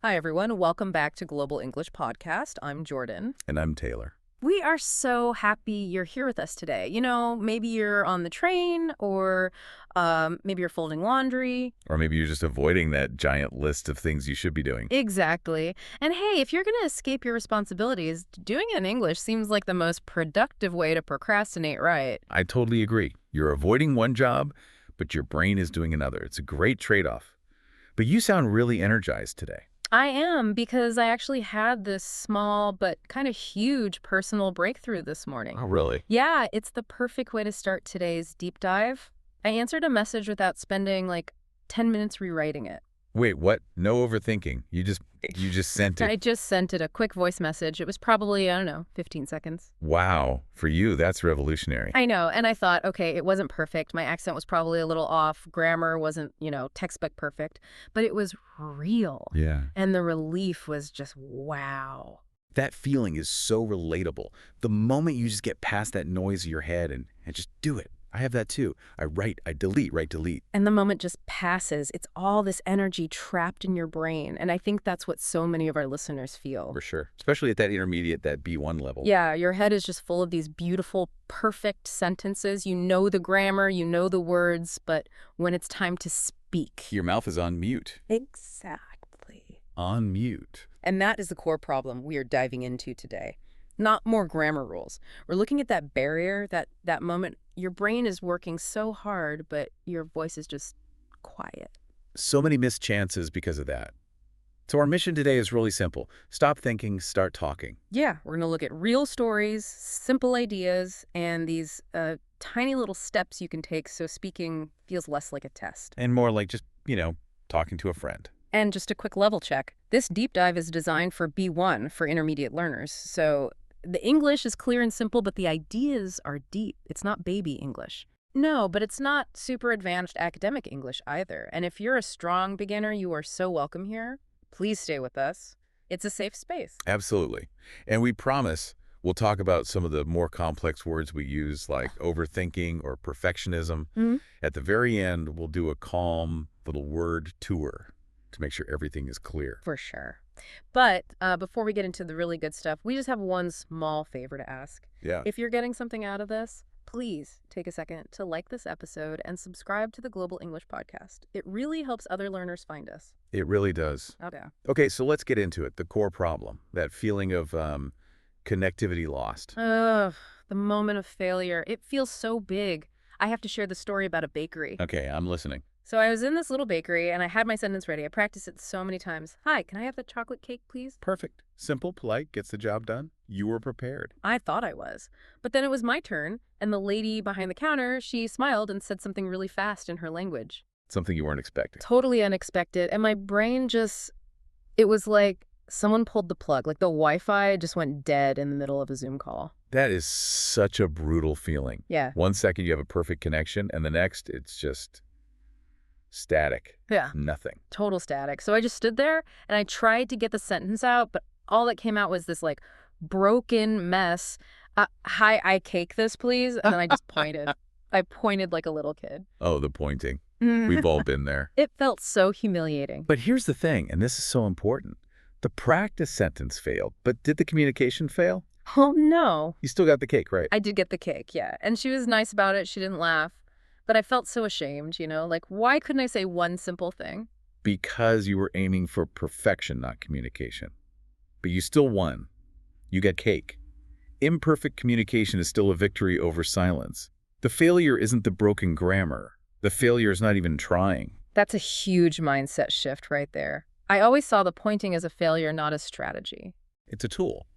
Hi, everyone. Welcome back to Global English Podcast. I'm Jordan. And I'm Taylor. We are so happy you're here with us today. Maybe you're on the train or maybe you're folding laundry. Or maybe you're just avoiding that giant list of things you should be doing. Exactly. And hey, if you're going to escape your responsibilities, doing it in English seems like the most productive way to procrastinate, right? I totally agree. You're avoiding one job, but your brain is doing another. It's a great trade-off. But you sound really energized today. I am, because I actually had this small but kind of huge personal breakthrough this morning. Oh, really? Yeah, it's the perfect way to start today's deep dive. I answered a message without spending like 10 minutes rewriting it. Wait, what? No overthinking. You just sent I it. just sent it a quick voice message. It was probably, 15 seconds. Wow. For you, that's revolutionary. I know, and I thought, okay, it wasn't perfect. My accent was probably a little off. Grammar wasn't, textbook perfect. But it was real. Yeah. And the relief was just wow. That feeling is so relatable. The moment you just get past that noise in your head and just do it. I have that too. I write, I delete, write, delete. And the moment just passes. It's all this energy trapped in your brain. And I think that's what so many of our listeners feel. For sure. Especially at that intermediate, that B1 level. Yeah, your head is just full of these beautiful, perfect sentences. You know the grammar, you know the words, but when it's time to speak. Your mouth is on mute. Exactly. On mute. And that is the core problem we are diving into today. Not more grammar rules. We're looking at that barrier, that moment. Your brain is working so hard, but your voice is just quiet. So many missed chances because of that. So our mission today is really simple. Stop thinking, start talking. Yeah, we're going to look at real stories, simple ideas, and these tiny little steps you can take so speaking feels less like a test. And more like just, talking to a friend. And just a quick level check. This deep dive is designed for B1 for intermediate learners. So the English is clear and simple, but the ideas are deep. It's not baby English. No, but it's not super advanced academic English either. And if you're a strong beginner, you are so welcome here. Please stay with us. It's a safe space. Absolutely. And we promise we'll talk about some of the more complex words we use, like overthinking or perfectionism. Mm-hmm. At the very end, we'll do a calm little word tour to make sure everything is clear. For sure. But before we get into the really good stuff, we just have one small favor to ask. Yeah. If you're getting something out of this, please take a second to like this episode and subscribe to the Global English Podcast. It really helps other learners find us. It really does. Oh, yeah. Okay, so let's get into it. The core problem, that feeling of connectivity lost. Ugh, the moment of failure. It feels so big. I have to share the story about a bakery. Okay, I'm listening. So I was in this little bakery, and I had my sentence ready. I practiced it so many times. Hi, can I have the chocolate cake, please? Perfect. Simple, polite, gets the job done. You were prepared. I thought I was. But then it was my turn, and the lady behind the counter, she smiled and said something really fast in her language. Something you weren't expecting. Totally unexpected. And my brain it was like someone pulled the plug. Like the Wi-Fi just went dead in the middle of a Zoom call. That is such a brutal feeling. Yeah. 1 second you have a perfect connection, and the next it's just static. Yeah. Nothing. Total static. So I just stood there and I tried to get the sentence out, but all that came out was this like broken mess. Hi, I cake this, please. And then I just pointed. I pointed like a little kid. Oh, the pointing. We've all been there. It felt so humiliating. But here's the thing, and this is so important. The practice sentence failed, but did the communication fail? Oh, no. You still got the cake, right? I did get the cake, yeah. And she was nice about it. She didn't laugh. But I felt so ashamed, like, why couldn't I say one simple thing? Because you were aiming for perfection, not communication. But you still won. You got cake. Imperfect communication is still a victory over silence. The failure isn't the broken grammar. The failure is not even trying. That's a huge mindset shift right there. I always saw the pointing as a failure, not a strategy. It's a tool.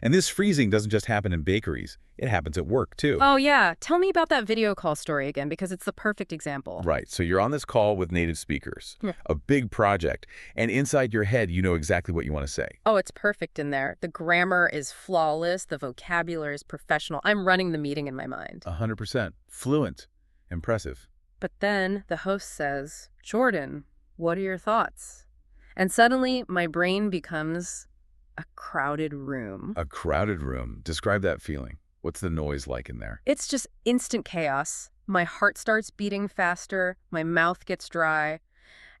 And this freezing doesn't just happen in bakeries. It happens at work, too. Oh, yeah. Tell me about that video call story again, because it's the perfect example. Right. So you're on this call with native speakers, Yeah. a big project, and inside your head, you know exactly what you want to say. Oh, it's perfect in there. The grammar is flawless. The vocabulary is professional. I'm running the meeting in my mind. 100%. Fluent. Impressive. But then the host says, Jordan, what are your thoughts? And suddenly my brain becomes a crowded room. A crowded room. Describe that feeling. What's the noise like in there? It's just instant chaos. My heart starts beating faster. My mouth gets dry.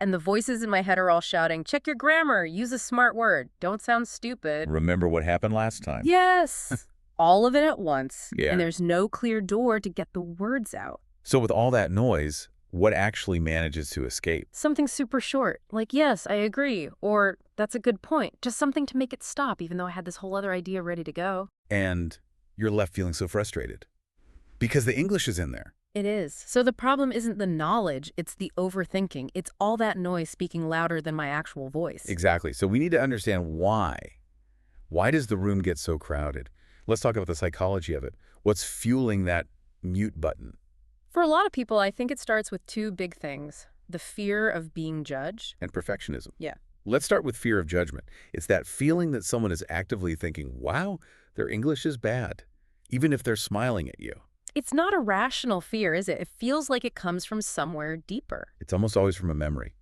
And the voices in my head are all shouting, check your grammar, use a smart word, don't sound stupid. Remember what happened last time? Yes. All of it at once. Yeah. And there's no clear door to get the words out. So with all that noise, what actually manages to escape? Something super short, like, yes, I agree, or that's a good point. Just something to make it stop, even though I had this whole other idea ready to go. And you're left feeling so frustrated because the English is in there. It is. So the problem isn't the knowledge, it's the overthinking. It's all that noise speaking louder than my actual voice. Exactly. So we need to understand why. Why does the room get so crowded? Let's talk about the psychology of it. What's fueling that mute button? For a lot of people, I think it starts with two big things. The fear of being judged. And perfectionism. Yeah. Let's start with fear of judgment. It's that feeling that someone is actively thinking, wow, their English is bad, even if they're smiling at you. It's not a rational fear, is it? It feels like it comes from somewhere deeper. It's almost always from a memory.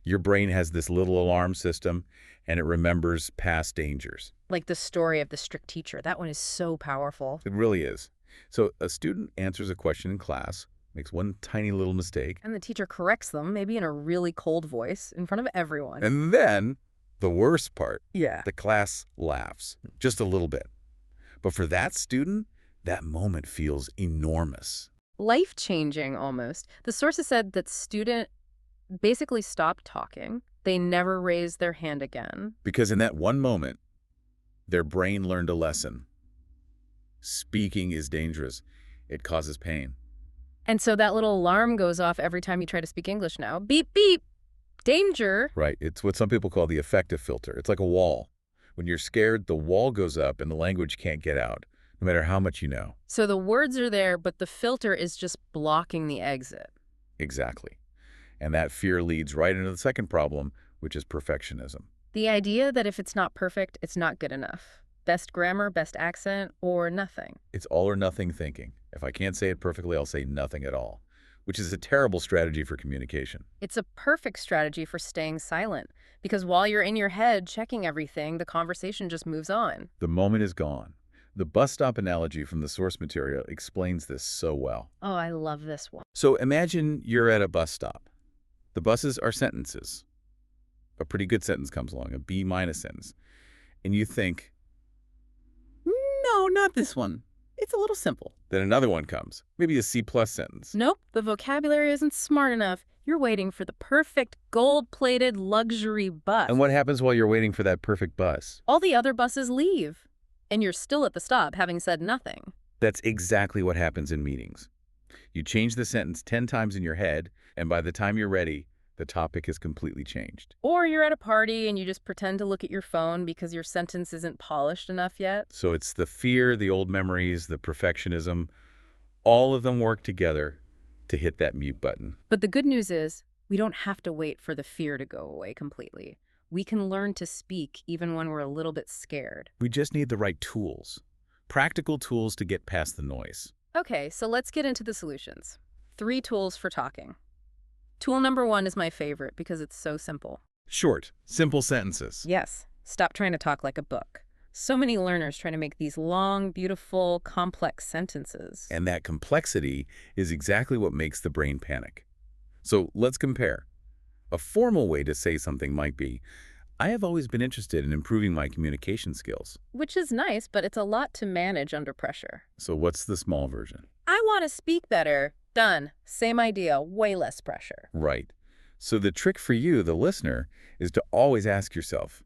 Your brain has this little alarm system, and it remembers past dangers. Like the story of the strict teacher. That one is so powerful. It really is. So a student answers a question in class, makes one tiny little mistake, And the teacher corrects them, maybe in a really cold voice, in front of everyone. and then, the worst part, Yeah. the class laughs, just a little bit. But for that student, that moment feels enormous. Life-changing, almost. The sources said that student basically stopped talking. They never raised their hand again. Because in that one moment, their brain learned a lesson. Speaking is dangerous. It causes pain. And so that little alarm goes off every time you try to speak English now. Beep, beep. Danger. Right. It's what some people call the affective filter. It's like a wall. When you're scared, the wall goes up and the language can't get out, no matter how much you know. So the words are there, but the filter is just blocking the exit. Exactly. And that fear leads right into the second problem, which is perfectionism. The idea that if it's not perfect, it's not good enough. Best grammar, best accent, or nothing. It's all or nothing thinking. If I can't say it perfectly, I'll say nothing at all, which is a terrible strategy for communication. It's a perfect strategy for staying silent, because while you're in your head checking everything, the conversation just moves on. The moment is gone. The bus stop analogy from the source material explains this so well. Oh, I love this one. So imagine you're at a bus stop. The buses are sentences. A pretty good sentence comes along, a B- sentence. And you think, No, not this one. It's a little simple. then another one comes, maybe a C+ sentence. Nope, the vocabulary isn't smart enough. You're waiting for the perfect gold-plated luxury bus. And what happens while you're waiting for that perfect bus? All the other buses leave, and you're still at the stop, having said nothing. That's exactly what happens in meetings. You change the sentence 10 times in your head, and by the time you're ready, the topic has completely changed. Or you're at a party and you just pretend to look at your phone because your sentence isn't polished enough yet. So it's the fear, the old memories, the perfectionism, all of them work together to hit that mute button. But the good news is, we don't have to wait for the fear to go away completely. We can learn to speak even when we're a little bit scared. We just need the right tools, practical tools to get past the noise. Okay, so let's get into the solutions. 3 tools for talking. Tool number 1 is my favorite because it's so simple. Short, simple sentences. Yes, stop trying to talk like a book. So many learners trying to make these long, beautiful, complex sentences. And that complexity is exactly what makes the brain panic. So let's compare. A formal way to say something might be, I have always been interested in improving my communication skills. Which is nice, but it's a lot to manage under pressure. So what's the small version? I want to speak better. Done. Same idea, way less pressure. Right. So the trick for you, the listener, is to always ask yourself,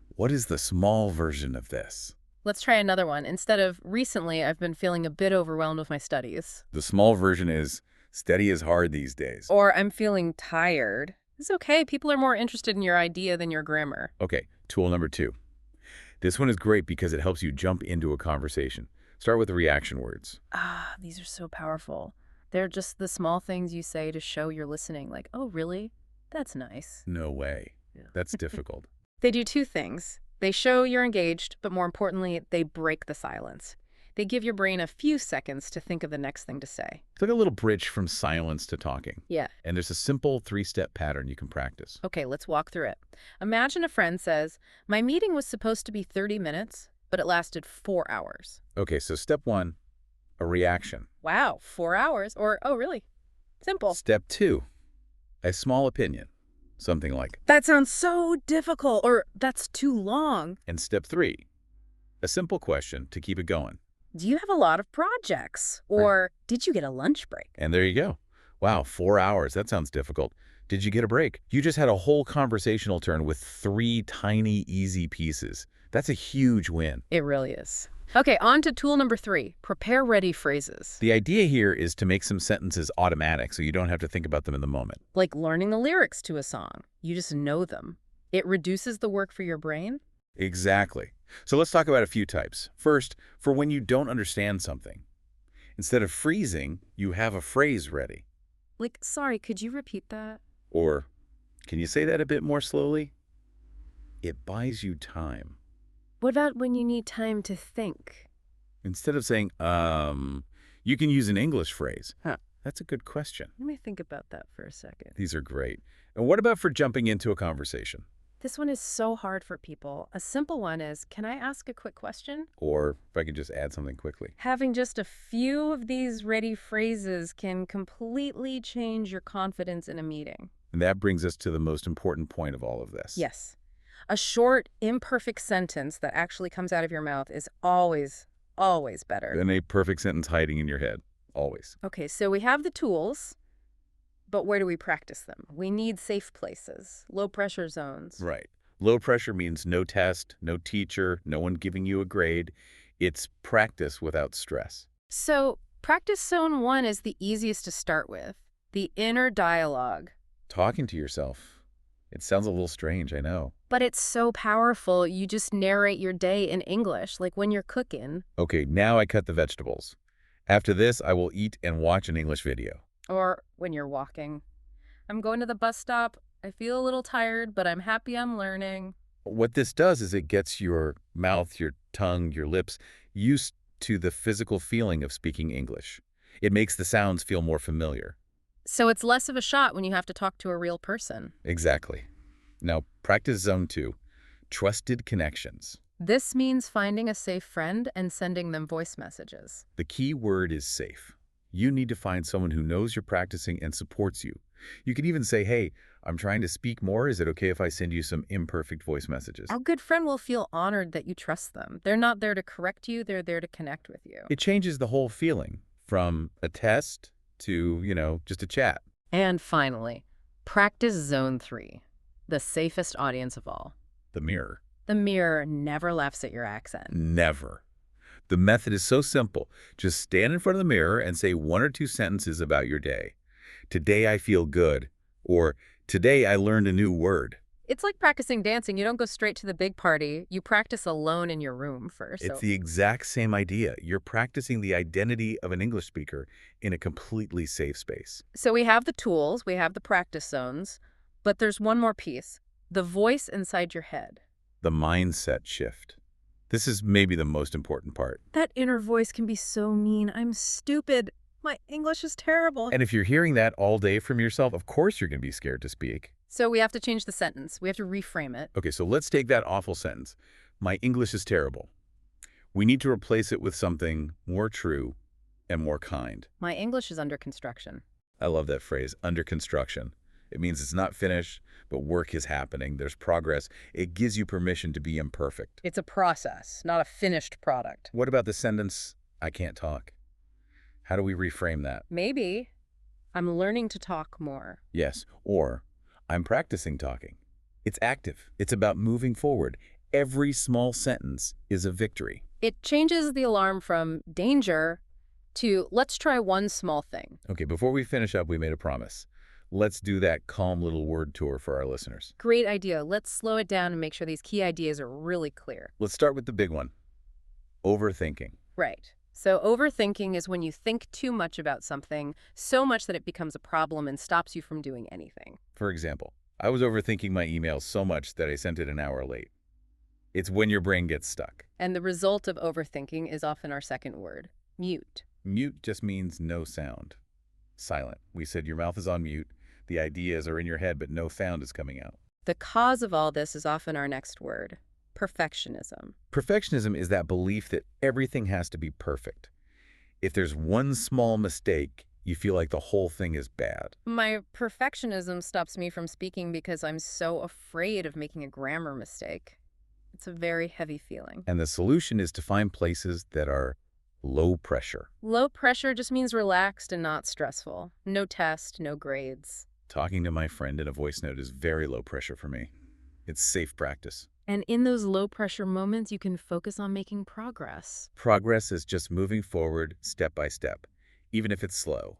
what is the small version of this? Let's try another one. Instead of, recently, I've been feeling a bit overwhelmed with my studies. The small version is, study is hard these days. Or I'm feeling tired. It's okay. People are more interested in your idea than your grammar. Okay, tool number 2. This one is great because it helps you jump into a conversation. Start with the reaction words. Ah, these are so powerful. They're just the small things you say to show you're listening, like, oh, really? That's nice. No way. That's difficult. They do 2 things. They show you're engaged, but more importantly, they break the silence. They give your brain a few seconds to think of the next thing to say. It's like a little bridge from silence to talking. Yeah. And there's a simple 3-step pattern you can practice. Okay, let's walk through it. Imagine a friend says, my meeting was supposed to be 30 minutes, but it lasted 4 hours. Okay, so step 1, a reaction. Wow, 4 hours? Or, oh, really? Simple. Step 2, a small opinion. Something like. That sounds so difficult, or that's too long. And step 3, a simple question to keep it going. Do you have a lot of projects? Right. Or did you get a lunch break? And there you go. Wow, 4 hours. That sounds difficult. Did you get a break? You just had a whole conversational turn with 3 tiny, easy pieces. That's a huge win. It really is. Okay, on to tool number 3, prepare ready phrases. The idea here is to make some sentences automatic so you don't have to think about them in the moment. Like learning the lyrics to a song. You just know them. It reduces the work for your brain. Exactly. So let's talk about a few types. First, for when you don't understand something. Instead of freezing, you have a phrase ready. Like, sorry, could you repeat that? Or, can you say that a bit more slowly? It buys you time. What about when you need time to think? Instead of saying, you can use an English phrase. Huh. That's a good question. Let me think about that for a second. These are great. And what about for jumping into a conversation? This one is so hard for people. A simple one is, can I ask a quick question? Or if I could just add something quickly. Having just a few of these ready phrases can completely change your confidence in a meeting. And that brings us to the most important point of all of this. Yes. A short, imperfect sentence that actually comes out of your mouth is always, always better. Than a perfect sentence hiding in your head. Always. Okay, so we have the tools, but where do we practice them? We need safe places, low-pressure zones. Right. Low pressure means no test, no teacher, no one giving you a grade. It's practice without stress. So practice zone 1 is the easiest to start with, the inner dialogue. Talking to yourself. It sounds a little strange, I know. But it's so powerful, you just narrate your day in English, like when you're cooking. Okay, now I cut the vegetables. After this, I will eat and watch an English video. Or when you're walking. I'm going to the bus stop. I feel a little tired, but I'm happy I'm learning. What this does is it gets your mouth, your tongue, your lips used to the physical feeling of speaking English. It makes the sounds feel more familiar. So it's less of a shot when you have to talk to a real person. Exactly. Now, practice zone 2, trusted connections. This means finding a safe friend and sending them voice messages. The key word is safe. You need to find someone who knows you're practicing and supports you. You can even say, hey, I'm trying to speak more. Is it okay if I send you some imperfect voice messages? A good friend will feel honored that you trust them. They're not there to correct you, they're there to connect with you. It changes the whole feeling from a test to, just a chat. And finally, practice zone 3, the safest audience of all. The mirror. The mirror never laughs at your accent. Never. The method is so simple. Just stand in front of the mirror and say 1 or 2 sentences about your day. Today I feel good. Or today I learned a new word. It's like practicing dancing. You don't go straight to the big party. You practice alone in your room first. It's the exact same idea. You're practicing the identity of an English speaker in a completely safe space. So we have the tools, we have the practice zones, but there's one more piece, the voice inside your head. The mindset shift. This is maybe the most important part. That inner voice can be so mean. I'm stupid. My English is terrible. And if you're hearing that all day from yourself, of course you're going to be scared to speak. So we have to change the sentence. We have to reframe it. Okay, so let's take that awful sentence. My English is terrible. We need to replace it with something more true and more kind. My English is under construction. I love that phrase, under construction. It means it's not finished, but work is happening. There's progress. It gives you permission to be imperfect. It's a process, not a finished product. What about the sentence, I can't talk? How do we reframe that? Maybe I'm learning to talk more. Yes, or I'm practicing talking. It's active. It's about moving forward. Every small sentence is a victory. It changes the alarm from danger to let's try one small thing. Okay, before we finish up, we made a promise. Let's do that calm little word tour for our listeners. Great idea. Let's slow it down and make sure these key ideas are really clear. Let's start with the big one, overthinking. Right. So overthinking is when you think too much about something, so much that it becomes a problem and stops you from doing anything. For example, I was overthinking my email so much that I sent it an hour late. It's when your brain gets stuck. And the result of overthinking is often our second word, mute. Mute just means no sound. Silent. We said your mouth is on mute. The ideas are in your head, but no sound is coming out. The cause of all this is often our next word, perfectionism. Perfectionism is that belief that everything has to be perfect. If there's one small mistake, you feel like the whole thing is bad. My perfectionism stops me from speaking because I'm so afraid of making a grammar mistake. It's a very heavy feeling. And the solution is to find places that are low pressure. Low pressure just means relaxed and not stressful. No test, no grades. Talking to my friend in a voice note is very low pressure for me. It's safe practice. And in those low pressure moments, you can focus on making progress. Progress is just moving forward step by step, even if it's slow.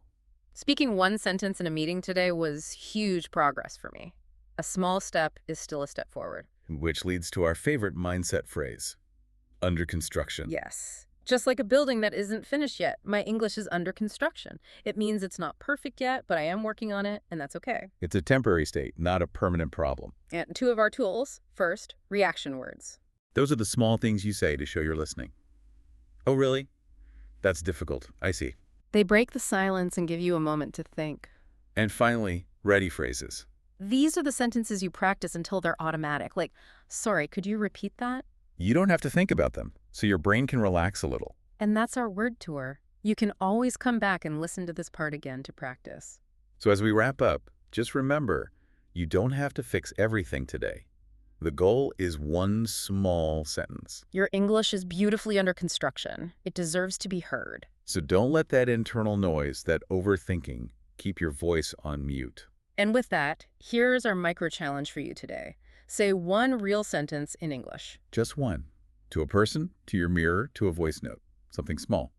Speaking one sentence in a meeting today was huge progress for me. A small step is still a step forward. Which leads to our favorite mindset phrase, under construction. Yes. Just like a building that isn't finished yet, my English is under construction. It means it's not perfect yet, but I am working on it, and that's okay. It's a temporary state, not a permanent problem. And two of our tools. First, reaction words. Those are the small things you say to show you're listening. Oh, really? That's difficult. I see. They break the silence and give you a moment to think. And finally, ready phrases. These are the sentences you practice until they're automatic. Like, sorry, could you repeat that? You don't have to think about them, so your brain can relax a little. And that's our word tour. You can always come back and listen to this part again to practice. So as we wrap up, just remember, you don't have to fix everything today. The goal is one small sentence. Your English is beautifully under construction. It deserves to be heard. So don't let that internal noise, that overthinking, keep your voice on mute. And with that, here's our micro challenge for you today. Say one real sentence in English. Just one. To a person, to your mirror, to a voice note. Something small.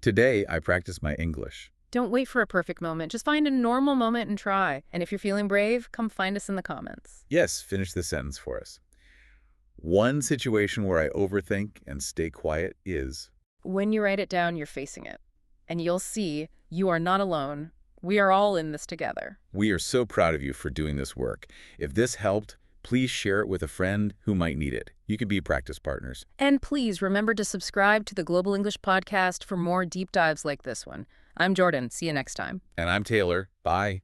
Today, I practice my English. Don't wait for a perfect moment. Just find a normal moment and try. And if you're feeling brave, come find us in the comments. Yes, finish this sentence for us. One situation where I overthink and stay quiet is... When you write it down, you're facing it. And you'll see you are not alone. We are all in this together. We are so proud of you for doing this work. If this helped, please share it with a friend who might need it. You could be practice partners. And please remember to subscribe to the Global English Podcast for more deep dives like this one. I'm Jordan. See you next time. And I'm Taylor. Bye.